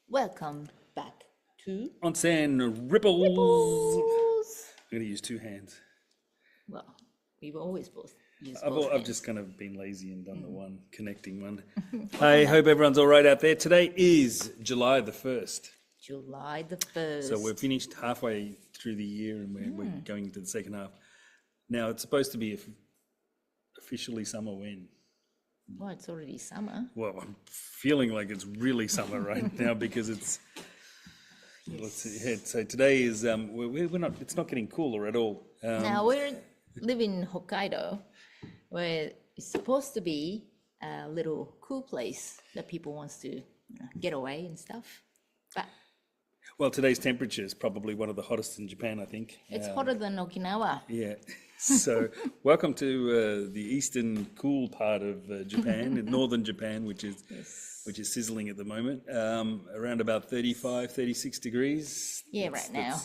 Welcome back to Onsen Ripples. Ripples. I'm going to use two hands. Well, we've always both used I've, both I've hands. just kind of been lazy and done the one, connecting one. I hope everyone's all right out there. Today is July the 1st. July the 1st. So we're finished halfway through the year and we're going into the second half. Now, it's supposed to be officially summer when? Well, it's already summer. Well, I'm feeling like it's really summer right now because it's... Yes. Let's see ahead. So today is we're not. It's not getting cooler at all. Now, we live in Hokkaido, where it's supposed to be a little cool place that people wants to get away and stuff. But Well, today's temperature is probably one of the hottest in Japan, I think. it's hotter than Okinawa. Yeah. So, welcome to the eastern cool part of Japan, in northern Japan, which is sizzling at the moment. Around about 35, 36 degrees. Yeah, right now.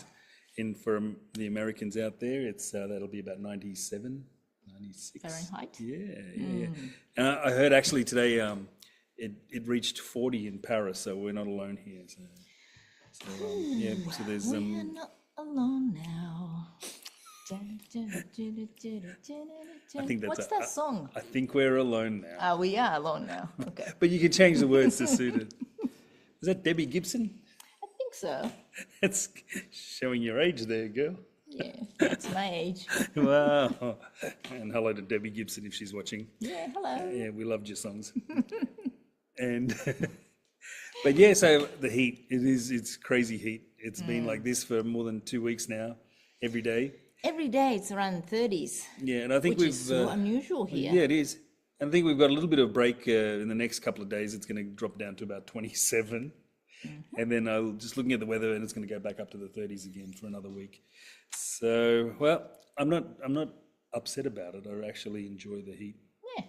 In for the Americans out there, it's that'll be about 97, 96 Fahrenheit? Yeah. And I heard actually today it reached 40 in Paris, so we're not alone here. So there's We're not alone now. I think that's What's that song? I think we're alone now. We are alone now. Okay. But you can change the words to suit it. Is that Debbie Gibson? I think so. That's showing your age there, girl. Yeah, that's my age. Wow. And hello to Debbie Gibson if she's watching. Yeah, hello. Yeah, we loved your songs. And but yeah, so the heat, it's crazy heat. It's been like this for more than 2 weeks now, every day. Every day it's around 30s, Yeah, and I think which we've is so unusual here. yeah, it is. And I think we've got a little bit of break in the next couple of days. It's going to drop down to about 27. And then I'll just looking at the weather, and it's going to go back up to the 30s again for another week. So, well, I'm not upset about it. I actually enjoy the heat. Yeah,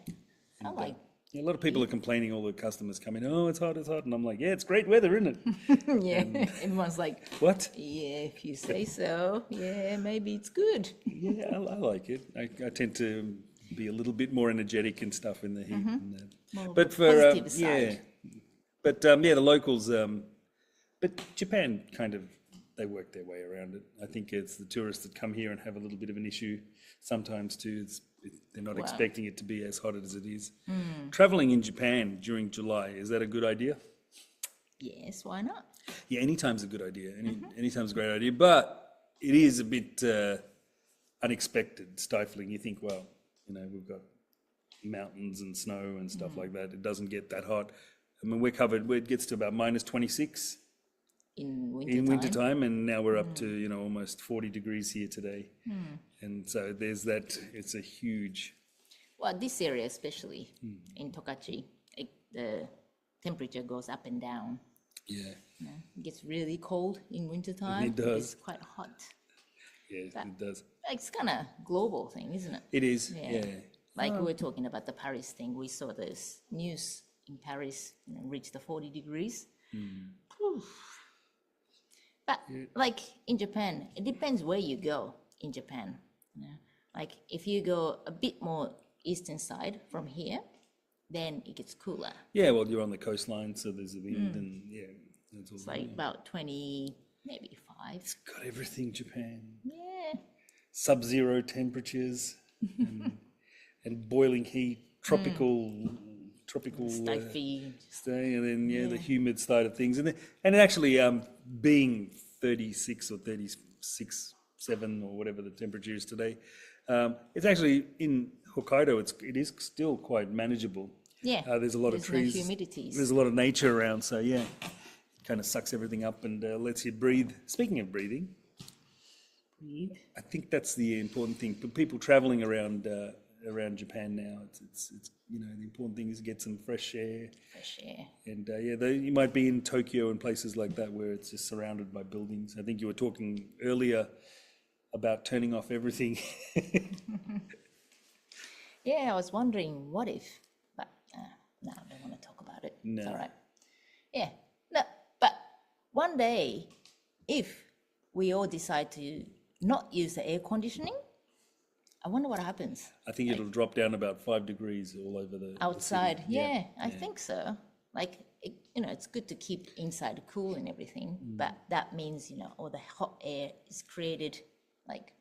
I like. A lot of people are complaining. All the customers come in, oh, it's hot, and I'm like, yeah, it's great weather, isn't it? Yeah, everyone's like, What? yeah, if you say so. Yeah, maybe it's good. Yeah, I like it. I tend to be a little bit more energetic and stuff in the heat. And that. More But the for positive yeah, side. but the locals. But Japan kind of they work their way around it. I think it's the tourists that come here and have a little bit of an issue sometimes too. They're not expecting it to be as hot as it is. Traveling in Japan during July, is that a good idea? Yes, why not? Yeah, anytime's a good idea. Anytime's a great idea, but it is a bit unexpected, stifling. You think, well, we've got mountains and snow and stuff like that. It doesn't get that hot. I mean, we're covered. It gets to about minus 26 In in wintertime, and now we're up to almost 40 degrees here today. And so there's that. It's a huge. Well, this area especially, in Tokachi, the temperature goes up and down. Yeah. It gets really cold in wintertime. It does. It's quite hot. Yeah, it does. It's kind of global thing, isn't it? It is. Yeah. Yeah. Like we were talking about the Paris thing. We saw this news in Paris, reached the 40 degrees. Oof. But like in Japan, it depends where you go in Japan. Like if you go a bit more eastern side from here, then it gets cooler. Yeah. Well, you're on the coastline, so there's a wind, and It's like about 20, maybe 5. It's got everything. Japan. Yeah. Sub-zero temperatures and boiling heat, tropical Stify. stay, and then the humid side of things, and actually being 36 or 36, 7 or whatever the temperature is today, it's actually in Hokkaido. It is still quite manageable. Yeah. There's a lot of trees. No humidities. There's a lot of nature around, so yeah, it kind of sucks everything up and lets you breathe. Speaking of breathing, I think that's the important thing. For people traveling around Japan now, it's the important thing is get some fresh air. Fresh air. And you might be in Tokyo and places like that where it's just surrounded by buildings. I think you were talking earlier about turning off everything. Yeah, I was wondering what if, but no, I don't want to talk about it. No. It's all right. Yeah, no, but one day, if we all decide to not use the air conditioning, I wonder what happens I think it'll drop down about 5 degrees all over the outside. city. Yeah, I think so. Like it's good to keep inside cool and everything, but that means, all the hot air is created, like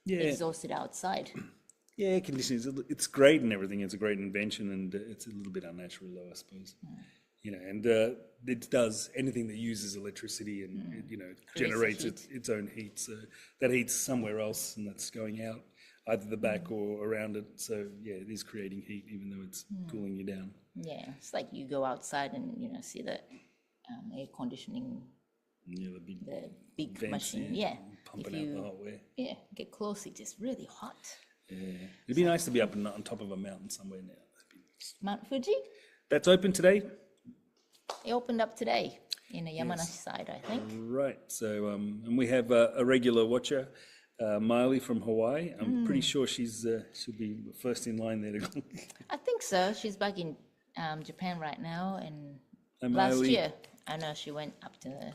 Yeah, exhausted outside. yeah, air conditioning, it's great and everything. It's a great invention, and it's a little bit unnatural though, I suppose. And it does anything that uses electricity and, it generates its own heat. So that heat's somewhere else and that's going out either the back or around it. So yeah, it is creating heat even though it's cooling you down. Yeah, it's like you go outside and, see the air conditioning, Yeah, the big vents, machine. yeah, Yeah. pumping If out the you, hot air. yeah, get close, it's just really hot. Yeah, it'd be nice to be up on top of a mountain somewhere now. Mount Fuji, That's open today. it opened up today in the Yamanashi side, I think. Right. So, and we have a regular watcher, Miley from Hawaii. I'm pretty sure she'll be first in line there to go. I think so. She's back in Japan right now, and Hi, last Miley. year I know she went up to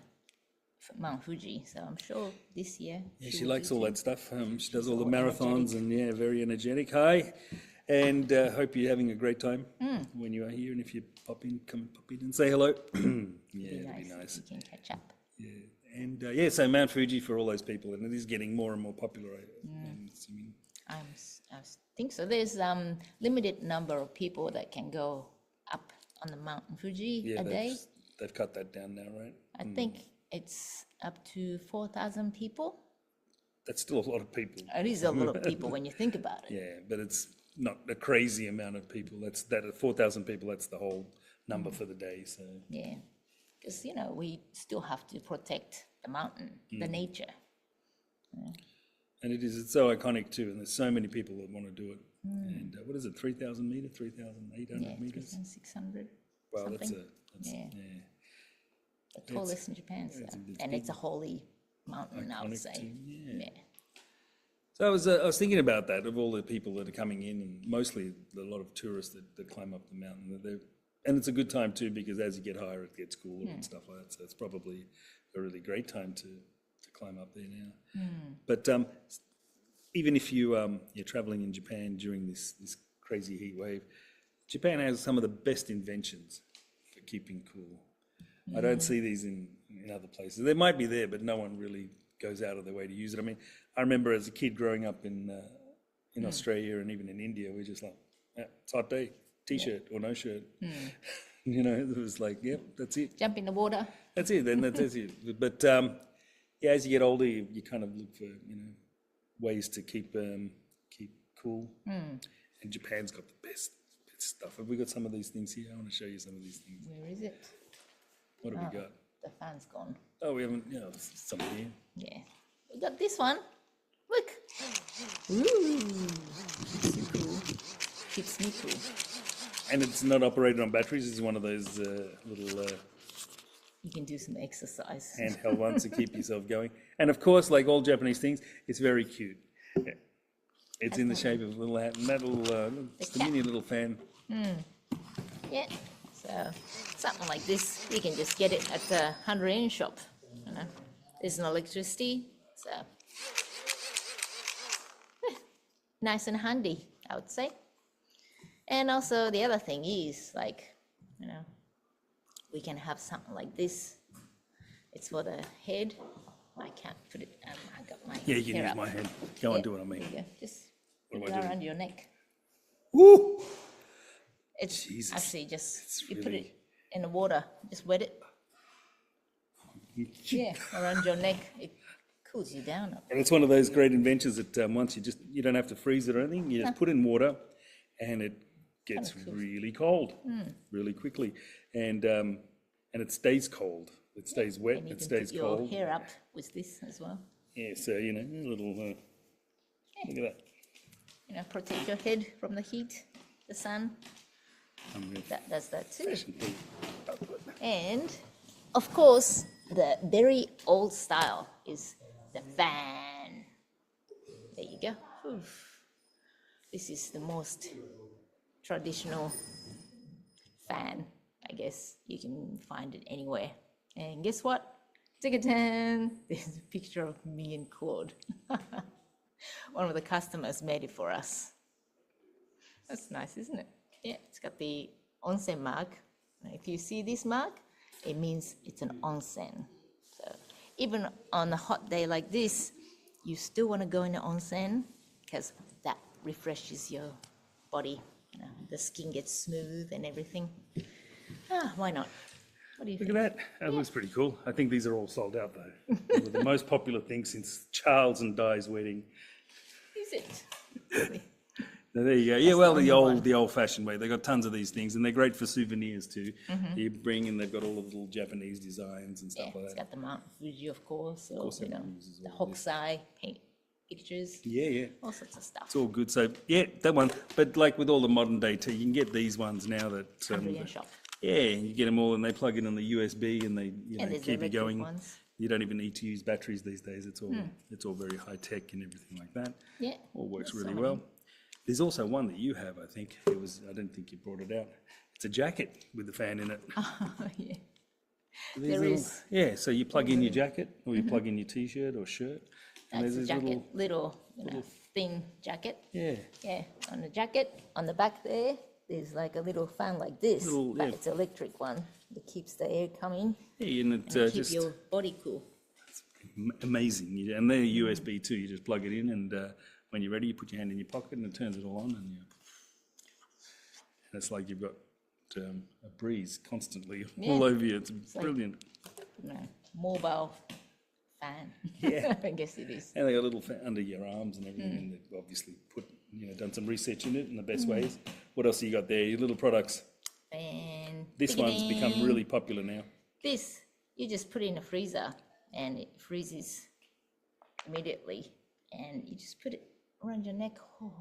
Mount Fuji. So I'm sure this year. Yeah, she will likes do all too. that stuff. She does all the all marathons and yeah, very energetic. Hi, and hope you're having a great time when you are here. And if you pop in and say hello. Yeah, it'd be nice. We can catch up. Yeah, and yeah, so Mount Fuji for all those people, and it is getting more and more popular. I'm assuming. I think so. There's limited number of people that can go up on the Mountain Fuji Yeah, a day. they've cut that down now, right? I think it's up to 4,000 people. That's still a lot of people. It is a lot of people when you think about it. Yeah, but it's not a crazy amount of people. That's 4,000 people. That's the whole number for the day. So Yeah, because we still have to protect the mountain, the nature. and it's so iconic too. And there's so many people that want to do it. And what is it? 3,000 meters, 3,800 Yeah, meters. 3,600. Wow, something. yeah. The tallest in Japan, so. And it's a holy mountain, I would Iconic say. too, yeah. Yeah. So I was thinking about that, of all the people that are coming in, and mostly a lot of tourists that climb up the mountain. And it's a good time too, because as you get higher, it gets cooler and stuff like that. So it's probably a really great time to climb up there now. But even if you're traveling in Japan during this crazy heat wave, Japan has some of the best inventions for keeping cool. I don't see these in other places. They might be there, but no one really goes out of their way to use it. I mean, I remember as a kid growing up in Australia and even in India, we're just like, yeah, it's a hot day, t-shirt or no shirt. It was like, yep, that's it. Jump in the water. That's it. Then that's it. But yeah, as you get older, you kind of look for ways to keep cool. And Japan's got the best stuff. Have we got some of these things here? I want to show you some of these things. Where is it? What have we got? The fan's gone. Oh, we haven't. Some here. Yeah. We got this one. Look. Ooh. Keeps you cool. Keeps me cool. And it's not operated on batteries. It's one of those little You can do some exercise. handheld ones to keep yourself going. And of course, like all Japanese things, it's very cute. Yeah. It's in the shape of a little hat, and that little, just a mini little fan. Yeah. So something like this, you can just get it at the 100-yen shop. There's no electricity, so nice and handy, I would say. And also the other thing is we can have something like this. It's for the head. I can't put it. I got my Yeah, you can hair use up. my hand. Go on, do what I There mean. you go. Just What put do I it do? around your neck. Woo! It's Jesus. actually just It's you put really- it in the water, just wet it. Yeah, around your neck. It cools you down. And it's one of those great inventions that once you don't have to freeze it or anything. You just put in water, and it gets really cold really quickly, and it stays cold. It stays wet. And you It can stays put your cold. hair up with this as well. Yeah, so a little. Look at that. Protect your head from the heat, the sun. I'm gonna That does that too. fashion thing. And of course, the very old style is the fan. There you go. Oof. This is the most traditional fan. I guess you can find it anywhere. And guess what? Tick-a-tan! There's a picture of me and Claude. One of the customers made it for us. That's nice, isn't it? Yeah, it's got the onsen mark. If you see this mark, it means it's an onsen. So even on a hot day like this, you still want to go in the onsen because that refreshes your body. You know, the skin gets smooth and everything. Why not? What do you Look think? at that. That looks pretty cool. I think these are all sold out though. They were the most popular thing since Charles and Di's wedding. Is it? Really? Now, there you go. Yeah, well, the only one. the old-fashioned way. They got tons of these things, and they're great for souvenirs too. You bring in, they've got all the little Japanese designs and stuff Yeah, like it's that. got the Mount Fuji, of course, or, course you it know, uses the all this. Hokusai paint pictures, Yeah, yeah. all sorts of stuff. It's all good. So yeah, that one. But like with all the modern day tea, you can get these ones now that Under your shop. yeah, you get them all, and they plug in on the USB, and they And there's keep you electric going. ones. You don't even need to use batteries these days. It's all very high tech and everything like that. Yeah. All works there's really so well. many. There's also one that you have, I think. I don't think you brought it out. It's a jacket with the fan in it. Oh, yeah. These There little- is. Yeah, so you plug in your jacket, or you plug in your t-shirt or shirt. And That's there's a these jacket, little, you know, thin jacket. yeah, Yeah, on the jacket, on the back there's like a little fan like this, Little, but yeah. it's electric one that keeps the air coming yeah, and it and keep just your body cool. amazing. And they're USB too. You just plug it in, and when you're ready, you put your hand in your pocket, and it turns it all on, and it's like you've got a breeze constantly all over you. It's like- brilliant. You know, mobile fan. Yeah. I guess it is. And they got a little fan under your arms and everything, and they've obviously done some research in it in the best ways. What else have you got there? Your little products. And This one's become really popular now. This, you just put it in the freezer and it freezes immediately, and you just put it around your neck. Oh,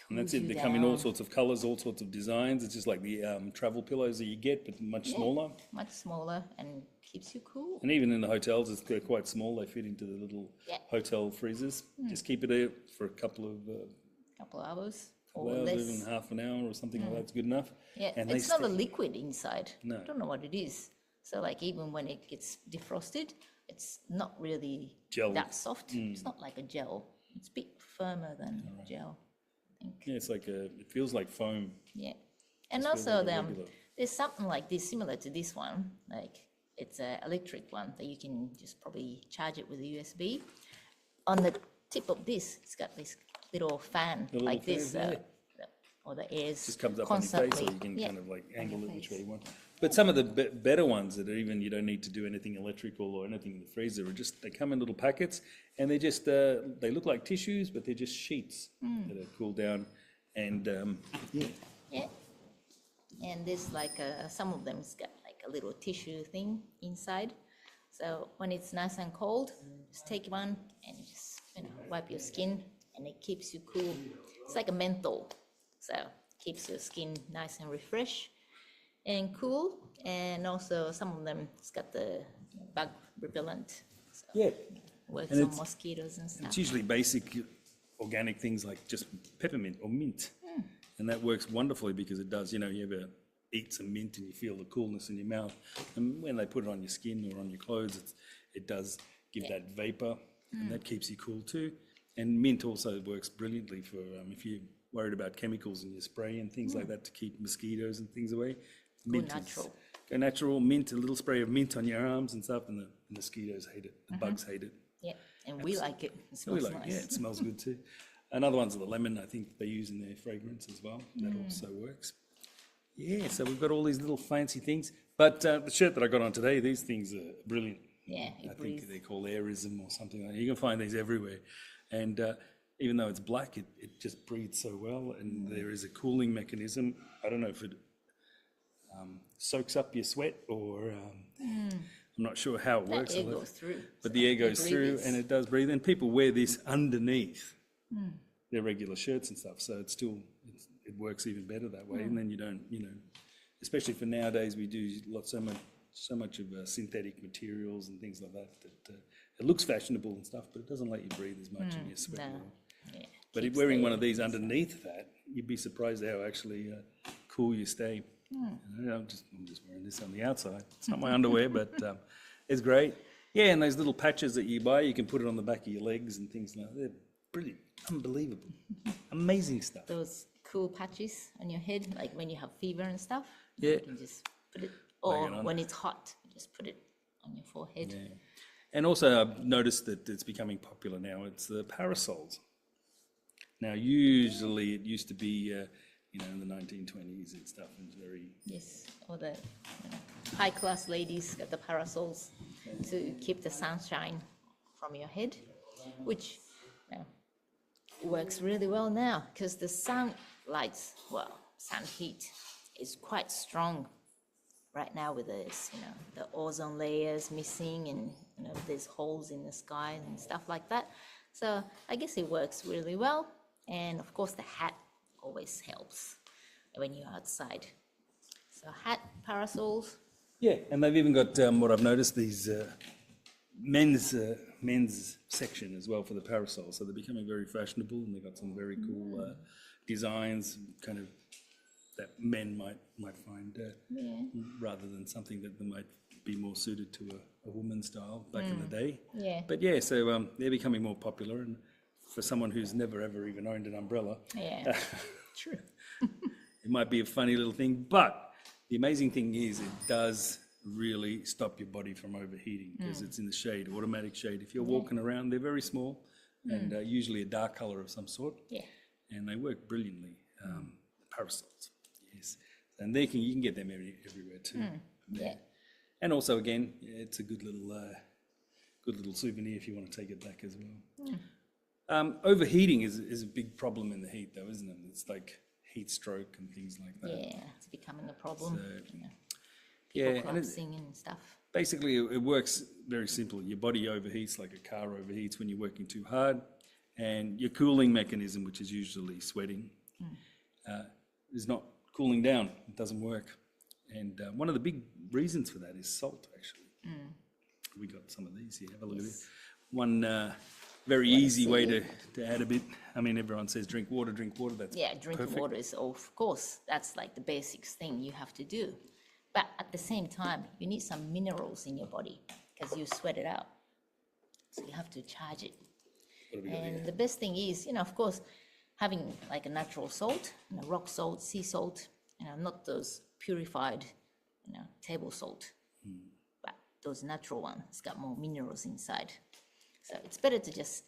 And that's cools it. They you come in all down. sorts of colours, all sorts of designs. It's just like the travel pillows that you get, but much smaller. Much smaller and keeps you cool. And even in the hotels, they're quite small. They fit into the little Yeah. hotel freezers. Just keep it there for a couple of Couple of hours or hours, less. even half an hour or something like that's good enough. Yeah, And it's they not a stay- liquid inside. No. I don't know what it is. So like even when it gets defrosted, it's not really Gel. that soft. It's not like a gel. It's a bit firmer than gel, I think. Yeah, it's like it feels like foam. Yeah. And feels also like a regular. there's something like this similar to this one. Like it's an electric one that you can just probably charge it with a USB. On the tip of this, it's got this little fan little like this. fan, yeah. Or the air's Just comes up on your constantly. face, or you can yeah. kind of like angle it which way face. you want. But some of the better ones that are even you don't need to do anything electrical or anything in the freezer are just they come in little packets, and they just they look like tissues, but they're just sheets that are cooled down. And Yeah. And there's like some of them's got like a little tissue thing inside. So when it's nice and cold, just take one and just wipe your skin, and it keeps you cool. It's like a menthol, so keeps your skin nice and refreshed and cool. And also some of them it's got the bug repellent, so yeah, works And on it's- mosquitoes and stuff. it's usually basic organic things like just peppermint or mint, and that works wonderfully because it does. You ever eat some mint and you feel the coolness in your mouth, and when they put it on your skin or on your clothes, it does give that vapor, and that keeps you cool too. And mint also works brilliantly for if you're worried about chemicals in your spray and things like that to keep mosquitoes and things away. Mint natural. Go natural, mint, a little spray of mint on your arms and stuff, and the mosquitoes hate it, the bugs hate it. Yeah, and we like it. It We smells like, nice. yeah, it smells good too. Another one's the lemon, I think they use in their fragrance as well. That also works. Yeah, so we've got all these little fancy things. But the shirt that I got on today, these things are brilliant. Yeah, I it think breathes. they're called airism or something like that. You can find these everywhere. And even though it's black, it just breathes so well. And there is a cooling mechanism. I don't know if it soaks up your sweat or I'm not sure how it works. That air goes through. But so the air it goes through breathes. and it does breathe. And people wear this underneath their regular shirts and stuff. So it works even better that way. And then you don't, especially for nowadays, we do so much of synthetic materials and things like that it looks fashionable and stuff, but it doesn't let you breathe as much and you sweat No. more. Yeah, But keeps wearing the one air- of these underneath that, you'd be surprised how actually cool you stay. I'm just wearing this on the outside. It's not my underwear, but it's great. Yeah, and those little patches that you buy, you can put it on the back of your legs and things like that. They're brilliant, unbelievable, amazing stuff. those cool patches on your head, like when you have fever and stuff. Yeah. You can just put it Or it on. when it's hot, you just put it on your forehead. Yeah. And also I've noticed that it's becoming popular now. It's the parasols. Now, usually it used to be, in the 1920s and stuff, and very... Yes, all the high-class ladies got the parasols to keep the sunshine from your head, which works really well now because the sun heat is quite strong right now with this, the ozone layers missing and, there's holes in the sky and stuff like that. So I guess it works really well. And of course the hat always helps when you're outside. So hat, parasols. Yeah, and they've even got what I've noticed, these men's section as well for the parasols. So they're becoming very fashionable, and they've got some very cool designs, kind of that men might find rather than something that might be more suited to a woman's style back in the day. Yeah. But yeah, so they're becoming more popular, and for someone who's never ever even owned an umbrella, True. it might be a funny little thing. But the amazing thing is, it does really stop your body from overheating because it's in the shade, automatic shade. If you're walking around, they're very small and usually a dark color of some sort. Yeah. And they work brilliantly. Parasols, yes, and you can get them everywhere too. Yeah. And also, again, it's a good little souvenir if you want to take it back as well. Overheating is a big problem in the heat, though, isn't it? It's like heat stroke and things like that. Yeah, it's becoming a problem. So, People collapsing and stuff. Basically, it works very simple. Your body overheats like a car overheats when you're working too hard, and your cooling mechanism, which is usually sweating, is not cooling down. It doesn't work. And one of the big reasons for that is salt, actually. We got some of these here. Have a look at this. One very easy way to add a bit. I mean, everyone says drink water. That's drinking water is, of course, that's like the basics thing you have to do. But at the same time, you need some minerals in your body because you sweat it out. So you have to charge it. And the best thing is, of course, having like a natural salt, rock salt, sea salt, not those purified, table salt, but those natural ones. It's got more minerals inside. So it's better to just,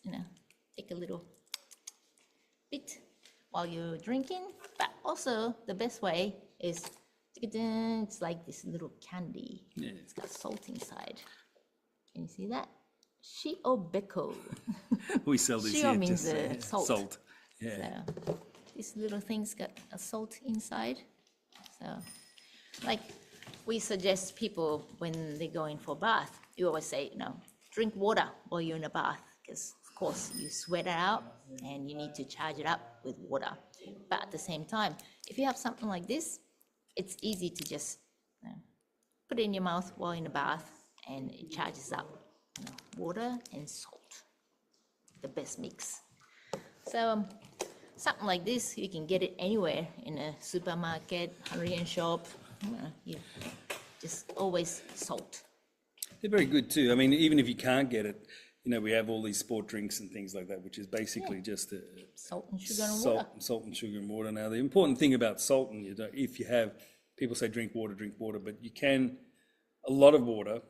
take a little bit while you're drinking. But also the best way is, it's like this little candy. Yeah. It's got salt inside. Can you see that? Shiobeko. We sell these Shio here. means Just, salt. Salt. Yeah. So this little thing's got a salt inside. So, like we suggest people when they go in for a bath, you always say, drink water while you're in a bath because, of course, you sweat it out and you need to charge it up with water. But at the same time, if you have something like this, it's easy to just put it in your mouth while in the bath and it charges up. Water and salt, the best mix. So something like this, you can get it anywhere in a supermarket, 100-yen shop. You just always salt. They're very good too. I mean, even if you can't get it, we have all these sport drinks and things like that, which is basically just salt and sugar and water. Salt and sugar and water. Now, the important thing about salt, and if you have, people say drink water, but a lot of water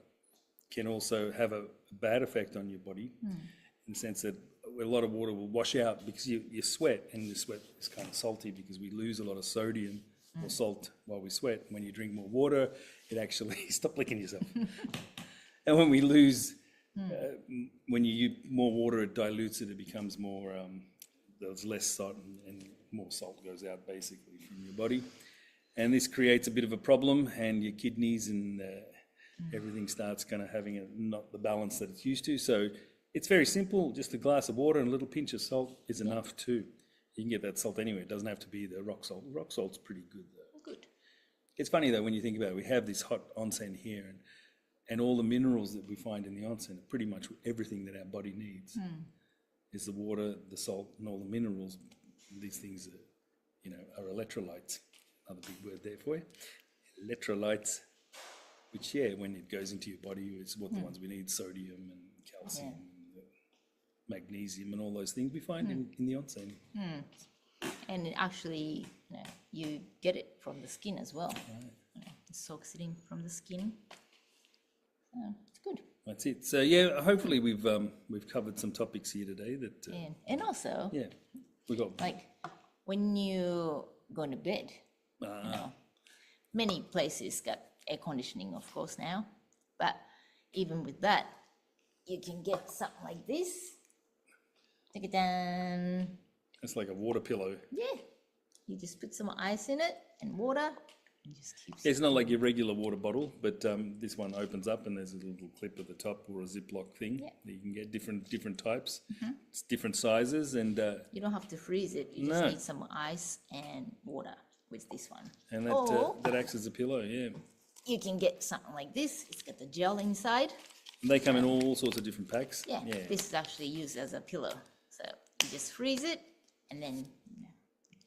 can also have a bad effect on your body in the sense that a lot of water will wash out because you sweat, and the sweat is kind of salty because we lose a lot of sodium or salt while we sweat. When you drink more water, it actually, stop licking yourself. And when we lose, when you use more water, it dilutes it, it becomes more, there's less salt and more salt goes out basically from your body. And this creates a bit of a problem, and your kidneys and everything starts kind of having not the balance that it's used to. So it's very simple. Just a glass of water and a little pinch of salt is enough too. You can get that salt anywhere. It doesn't have to be the rock salt. Rock salt's pretty good though. Good. It's funny though when you think about it. We have this hot onsen here, and all the minerals that we find in the onsen are pretty much everything that our body needs. Is the water, the salt, and all the minerals. These things are electrolytes. Another big word there for you. Electrolytes. Which, when it goes into your body, it's what the ones we need, sodium and calcium, and magnesium and all those things we find in the onsen. And actually, you get it from the skin as well. It soaks it in from the skin. So it's good. That's it. So yeah, hopefully we've covered some topics here today that And also, yeah, we got like when you go to bed, you know, many places got air conditioning, of course, now. But even with that, you can get something like this. Take it down. it's like a water pillow. Yeah. You just put some ice in it and water and just keeps It's not like your regular water bottle, but this one opens up and there's a little clip at the top or a Ziploc thing. Yeah. That you can get different types, it's different sizes, and You don't have to freeze it. You No. just need some ice and water with this one. that Or that acts as a pillow. Yeah, you can get something like this. It's got the gel inside. and they come in all sorts of different packs. Yeah, yeah. this is actually used as a pillow. So you just freeze it and then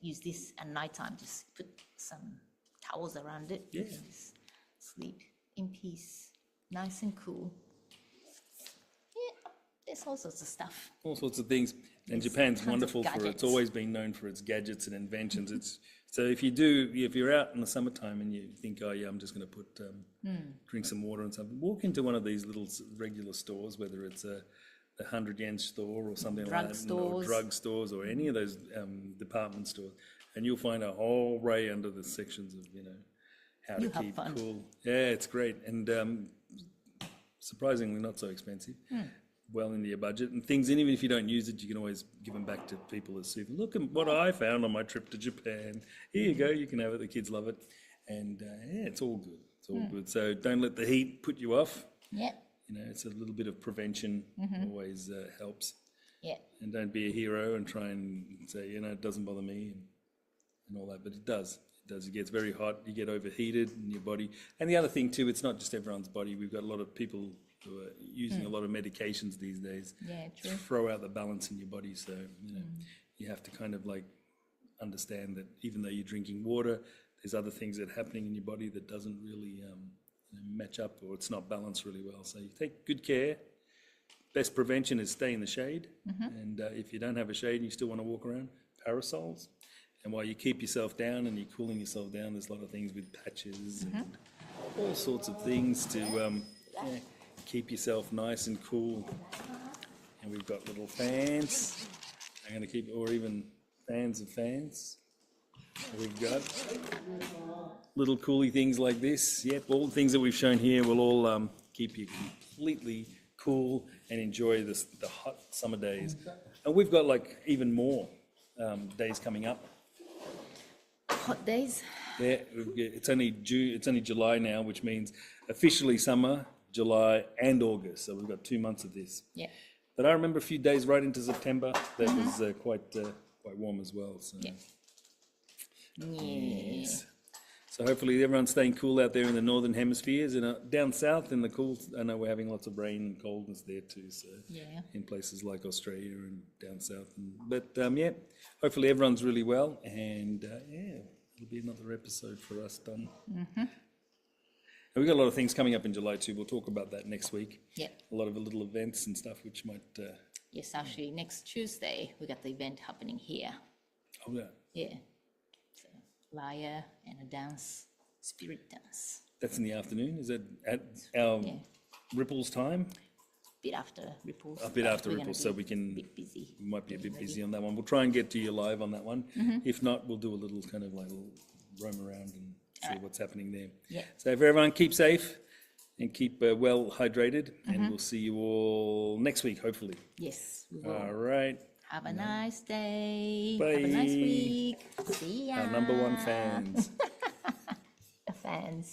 use this at nighttime. Just put some towels around it. Yeah. And just sleep in peace, nice and cool. Yeah, there's all sorts of stuff. All sorts of things. And Yes, Japan's tons of wonderful for gadgets. it's always been known for its gadgets and inventions. It's so if you're out in the summertime and you think, oh yeah, I'm just going to put drink some water and something, walk into one of these little regular stores, whether it's a 100 yen store or something Drug like that, or stores. drug stores or any of those department stores, and you'll find a whole array under the sections of how You to have keep fun. cool. Yeah, it's great and surprisingly not so expensive. Well into your budget and things, and even if you don't use it, you can always give them back to people as souvenirs. Look at what I found on my trip to Japan. Here you go, you can have it. The kids love it, and yeah, it's all good. It's all good. So don't let the heat put you off. Yeah, It's a little bit of prevention always helps. yeah, And don't be a hero and try and say, it doesn't bother me and all that, but it does. It does. It gets very hot. You get overheated in your body. And the other thing too, it's not just everyone's body. We've got a lot of people who are using a lot of medications these days. yeah, To true. throw out the balance in your body. So, you have to kind of like understand that even though you're drinking water, there's other things that are happening in your body that doesn't really match up, or it's not balanced really well. So you take good care. Best prevention is stay in the shade. And if you don't have a shade and you still want to walk around, parasols. And while you keep yourself down and you're cooling yourself down, there's a lot of things with patches and all sorts of things to keep yourself nice and cool. And we've got little fans. I'm going to keep, or even fans of fans. We've got little coolie things like this. Yep, all the things that we've shown here will all keep you completely cool and enjoy the hot summer days. And we've got like even more days coming up. Hot days. Yeah, it's only July now, which means officially summer, July and August. So we've got 2 months of this. Yeah, But I remember a few days right into September that was quite warm as well. So. yeah. Yeah. Yes. So hopefully everyone's staying cool out there in the northern hemispheres, and down south in the cool. I know we're having lots of rain and coldness there too. So Yeah. in places like Australia and down south, but yeah, hopefully everyone's really well, and yeah, it'll be another episode for us done. And we've got a lot of things coming up in July too. We'll talk about that next week. Yeah. A lot of little events and stuff which might. Yes, actually, next Tuesday we got the event happening here. Oh yeah. Yeah. So lyre and a dance, spirit dance. That's in the afternoon. Is that at our Yeah. Ripples time? Bit after Ripples. A bit but after we're gonna Ripples, so be we can. a bit busy. We might be a bit Maybe. busy on that one. We'll try and get to you live on that one. If not, we'll do a little kind of like a little roam around and see what's happening there. Yeah. So if everyone keep safe and keep well hydrated, and we'll see you all next week, hopefully. Yes, we will. All right. Have a nice day. Bye. Have a nice week. See ya. Our number one fans. Fans.